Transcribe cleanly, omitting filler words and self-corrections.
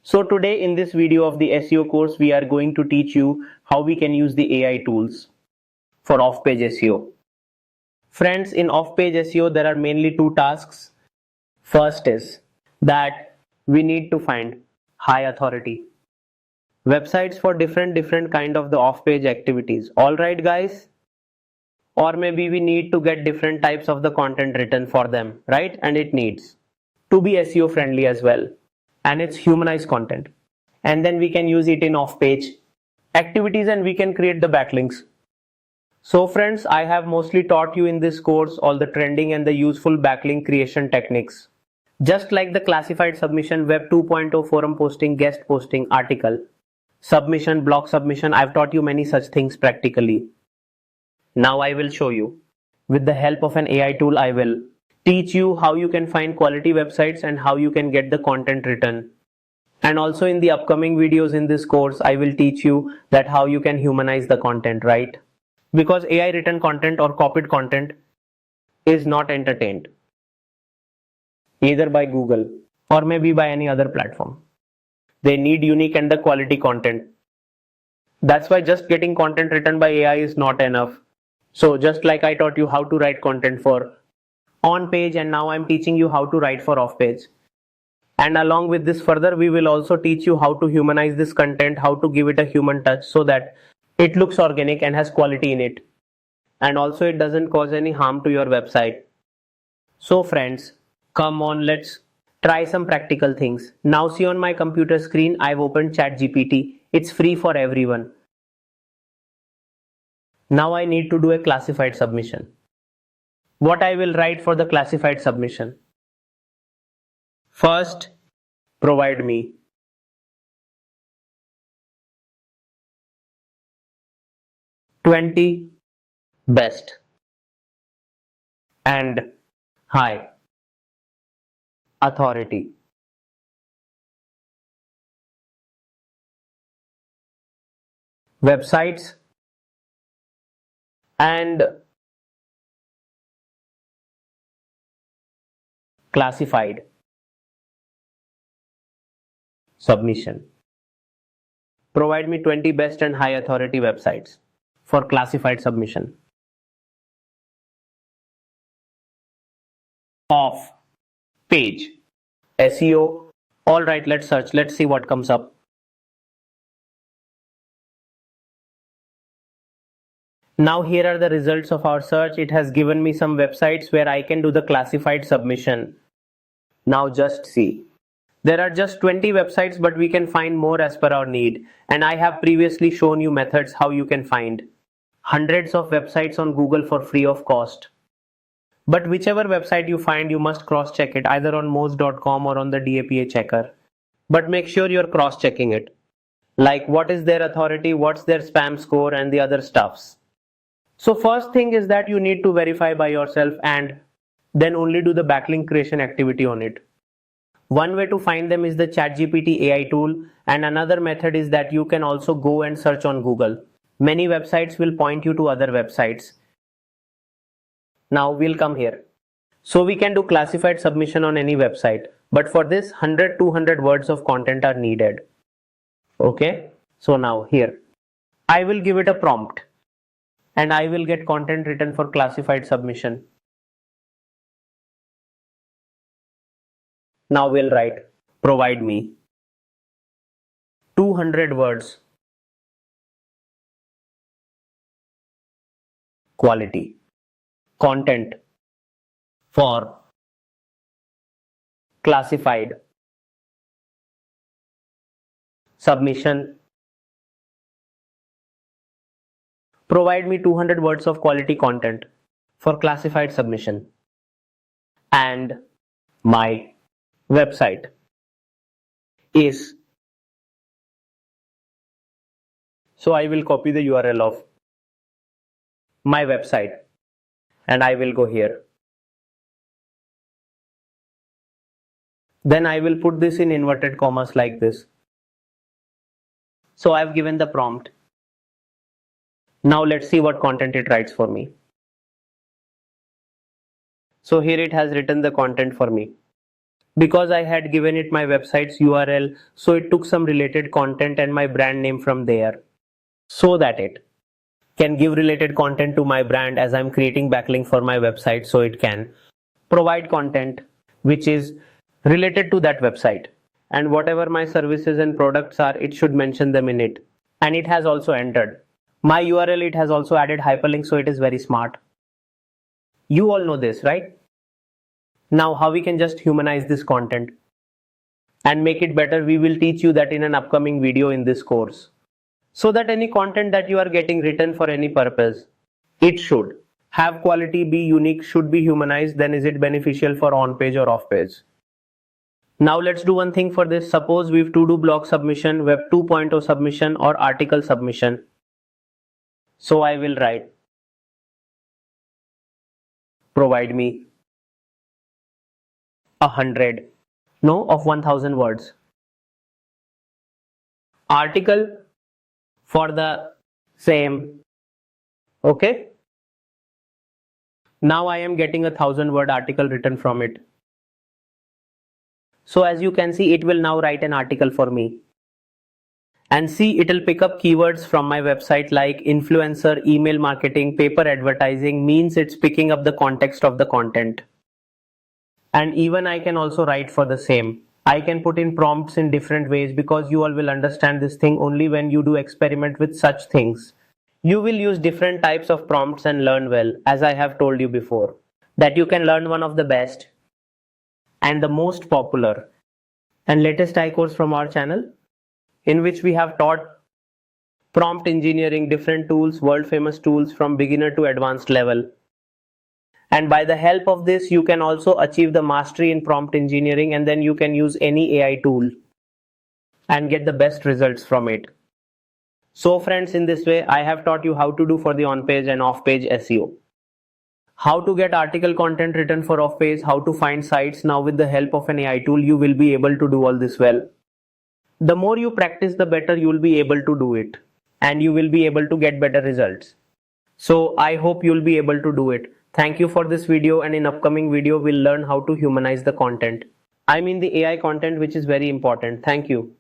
So today in this video of the SEO course, we are going to teach you how we can use the AI tools for off-page SEO. Friends, in off-page SEO, there are mainly two tasks. First is that we need to find high authority websites for different kind of the off-page activities. All right, guys? Or maybe we need to get different types of the content written for them, right? And it needs to be SEO friendly as well. And it's humanized content. And then we can use it in off-page activities and we can create the backlinks. So friends, I have mostly taught you in this course all the trending and the useful backlink creation techniques. Just like the classified submission, web 2.0, forum posting, guest posting, article, submission, blog submission, I've taught you many such things practically. Now I will show you. With the help of an AI tool, I will teach you how you can find quality websites and how you can get the content written. And also in the upcoming videos in this course, I will teach you that how you can humanize the content, right? Because AI written content or copied content is not entertained either by Google or maybe by any other platform. They need unique and the quality content. That's why just getting content written by AI is not enough. So just like I taught you how to write content for on page, and now I'm teaching you how to write for off page. And along with this further, we will also teach you how to humanize this content, how to give it a human touch so that it looks organic and has quality in it. And also it doesn't cause any harm to your website. So friends, come on, let's try some practical things. Now see on my computer screen, I've opened ChatGPT. It's free for everyone. Now I need to do a classified submission. What I will write for the classified submission? First, provide me 20 best and high authority websites and classified submission. Provide me 20 best and high authority websites for classified submission. Off page SEO. All right, let's search. Let's see what comes up. Now here are the results of our search. It has given me some websites where I can do the classified submission. Now just see. There are just 20 websites, but we can find more as per our need. And I have previously shown you methods how you can find hundreds of websites on Google for free of cost. But whichever website you find, you must cross-check it either on moz.com or on the DAPA checker. But make sure you're cross-checking it. Like what is their authority, what's their spam score and the other stuffs. So first thing is that you need to verify by yourself and then only do the backlink creation activity on it. One way to find them is the ChatGPT AI tool, and another method is that you can also go and search on Google. Many websites will point you to other websites. Now we'll come here. So we can do classified submission on any website, but for this 100-200 words of content are needed. Okay, so now here I will give it a prompt and I will get content written for classified submission. Now we'll write, provide me 200 words quality content for classified submission. Provide me 200 words of quality content for classified submission. And my website is, so I will copy the URL of my website and I will go here. Then I will put this in inverted commas like this. So I've given the prompt. Now let's see what content it writes for me. So here it has written the content for me. because I had given it my website's URL, so it took some related content and my brand name from there, so that it can give related content to my brand as I'm creating backlink for my website, so it can provide content which is related to that website, and whatever my services and products are, it should mention them in it. And it has also entered my URL, it has also added hyperlink, so it is very smart. You all know this, right? Now how we can just humanize this content and make it better, we will teach you that in an upcoming video in this course. So that any content that you are getting written for any purpose, it should have quality, be unique, should be humanized, then is it beneficial for on page or off page. Now let's do one thing for this. Suppose we have to do blog submission, web 2.0 submission or article submission. So I will write, provide me 1,000 words article for the same. Okay. Now I am getting 1,000-word article written from it. So as you can see, it will now write an article for me. And see, it will pick up keywords from my website like influencer, email marketing, paper advertising, means it's picking up the context of the content. And even I can also write for the same. I can put in prompts in different ways, because you all will understand this thing only when you do experiment with such things. You will use different types of prompts and learn well, as I have told you before, that you can learn one of the best and the most popular and latest course from our channel, in which we have taught prompt engineering, different tools, world famous tools from beginner to advanced level. And by the help of this, you can also achieve the mastery in prompt engineering, and then you can use any AI tool and get the best results from it. So friends, in this way, I have taught you how to do for the on-page and off-page SEO. How to get article content written for off-page, how to find sites. Now with the help of an AI tool, you will be able to do all this well. The more you practice, the better you will be able to do it, and you will be able to get better results. So I hope you will be able to do it. Thank you for this video, and in upcoming video, we'll learn how to humanize the content. I mean the AI content, which is very important. Thank you.